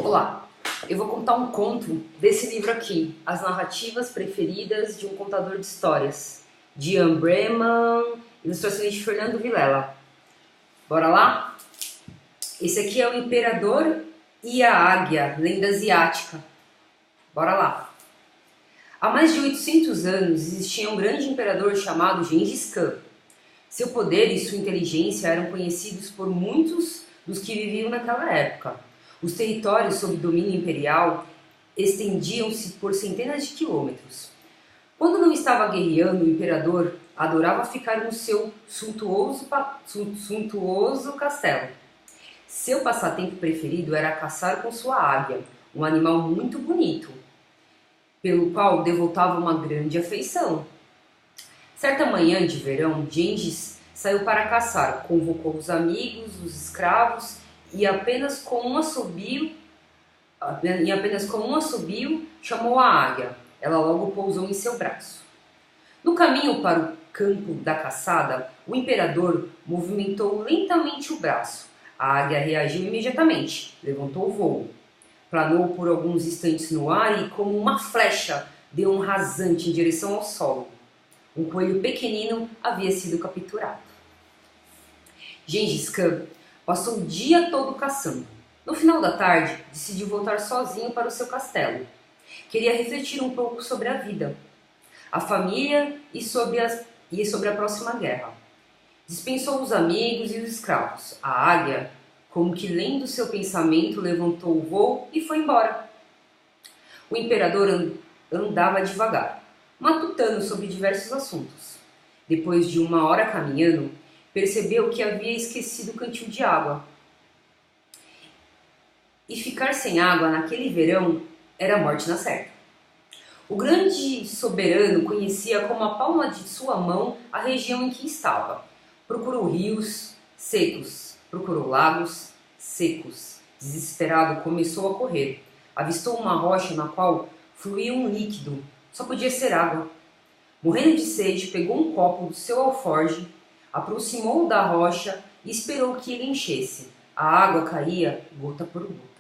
Olá, eu vou contar um conto desse livro aqui, As Narrativas Preferidas de um Contador de Histórias, de Ian Breman, ilustrações de Fernando Vilela. Bora lá? Esse aqui é o Imperador e a Águia, lenda asiática. Bora lá. Há mais de 800 anos existia um grande imperador chamado Gengis Khan. Seu poder e sua inteligência eram conhecidos por muitos dos que viviam naquela época. Os territórios sob domínio imperial estendiam-se por centenas de quilômetros. Quando não estava guerreando, o imperador adorava ficar no seu suntuoso castelo. Seu passatempo preferido era caçar com sua águia, um animal muito bonito, pelo qual devotava uma grande afeição. Certa manhã de verão, Gengis saiu para caçar, convocou os amigos, os escravos e apenas com um assobio chamou a águia. Ela logo pousou em seu braço. No caminho para o campo da caçada, o imperador movimentou lentamente o braço. A águia reagiu imediatamente, levantou o voo. Planou por alguns instantes no ar e, como uma flecha, deu um rasante em direção ao solo. Um coelho pequenino havia sido capturado. Gengis Khan passou o dia todo caçando. No final da tarde, decidiu voltar sozinho para o seu castelo. Queria refletir um pouco sobre a vida, a família e sobre a próxima guerra. Dispensou os amigos e os escravos. A águia, como que lendo seu pensamento, levantou o voo e foi embora. O imperador andava devagar, matutando sobre diversos assuntos. Depois de uma hora caminhando, percebeu que havia esquecido o cantil de água. E ficar sem água naquele verão era morte na certa. O grande soberano conhecia como a palma de sua mão a região em que estava. Procurou rios secos, procurou lagos secos. Desesperado, começou a correr. Avistou uma rocha na qual fluía um líquido. Só podia ser água. Morrendo de sede, pegou um copo do seu alforje, aproximou da rocha e esperou que ele enchesse. A água caía gota por gota.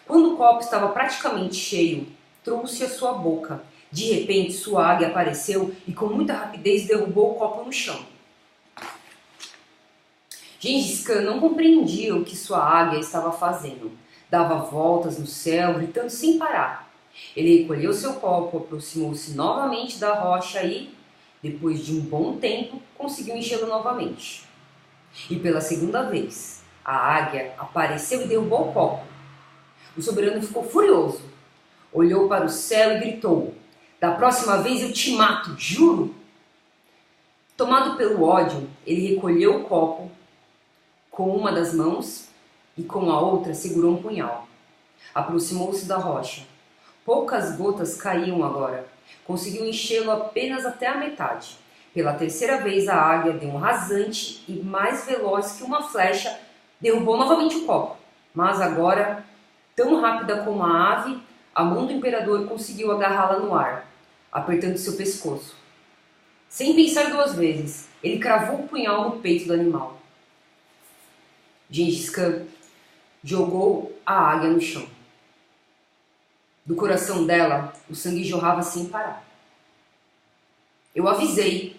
Quando o copo estava praticamente cheio, trouxe à sua boca. De repente, sua águia apareceu e com muita rapidez derrubou o copo no chão. Gengis Khan não compreendia o que sua águia estava fazendo. Dava voltas no céu, gritando sem parar. Ele recolheu seu copo, aproximou-se novamente da rocha e, depois de um bom tempo, conseguiu enchê-lo novamente. E pela segunda vez, a águia apareceu e derrubou o copo. O soberano ficou furioso. Olhou para o céu e gritou: "Da próxima vez eu te mato, juro!" Tomado pelo ódio, ele recolheu o copo com uma das mãos e com a outra segurou um punhal. Aproximou-se da rocha. Poucas gotas caíam agora. Conseguiu enchê-lo apenas até a metade. Pela terceira vez, a águia deu um rasante e, mais veloz que uma flecha, derrubou novamente o copo. Mas agora, tão rápida como a ave, a mão do imperador conseguiu agarrá-la no ar, apertando seu pescoço. Sem pensar duas vezes, ele cravou o punhal no peito do animal. Gengis Khan jogou a águia no chão. Do coração dela, o sangue jorrava sem parar. Eu avisei,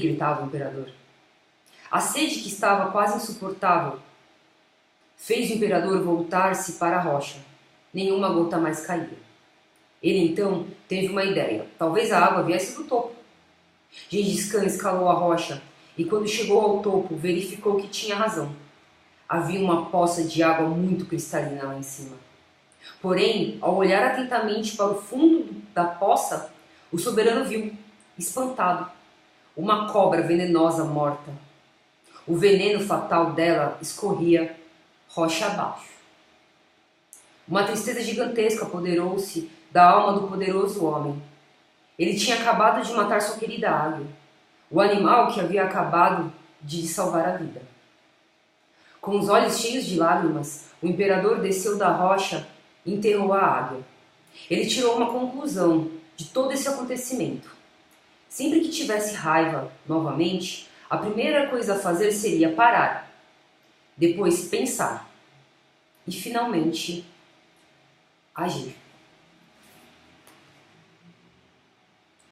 gritava o imperador. A sede, que estava quase insuportável, fez o imperador voltar-se para a rocha. Nenhuma gota mais caía. Ele então teve uma ideia. Talvez a água viesse do topo. Gengis Khan escalou a rocha e, quando chegou ao topo, verificou que tinha razão. Havia uma poça de água muito cristalina lá em cima. Porém, ao olhar atentamente para o fundo da poça, o soberano viu, espantado, uma cobra venenosa morta. O veneno fatal dela escorria rocha abaixo. Uma tristeza gigantesca apoderou-se da alma do poderoso homem. Ele tinha acabado de matar sua querida águia, o animal que havia acabado de salvar a vida. Com os olhos cheios de lágrimas, o imperador desceu da rocha e enterrou a águia. Ele tirou uma conclusão de todo esse acontecimento. Sempre que tivesse raiva novamente, a primeira coisa a fazer seria parar, depois pensar. e finalmente agir.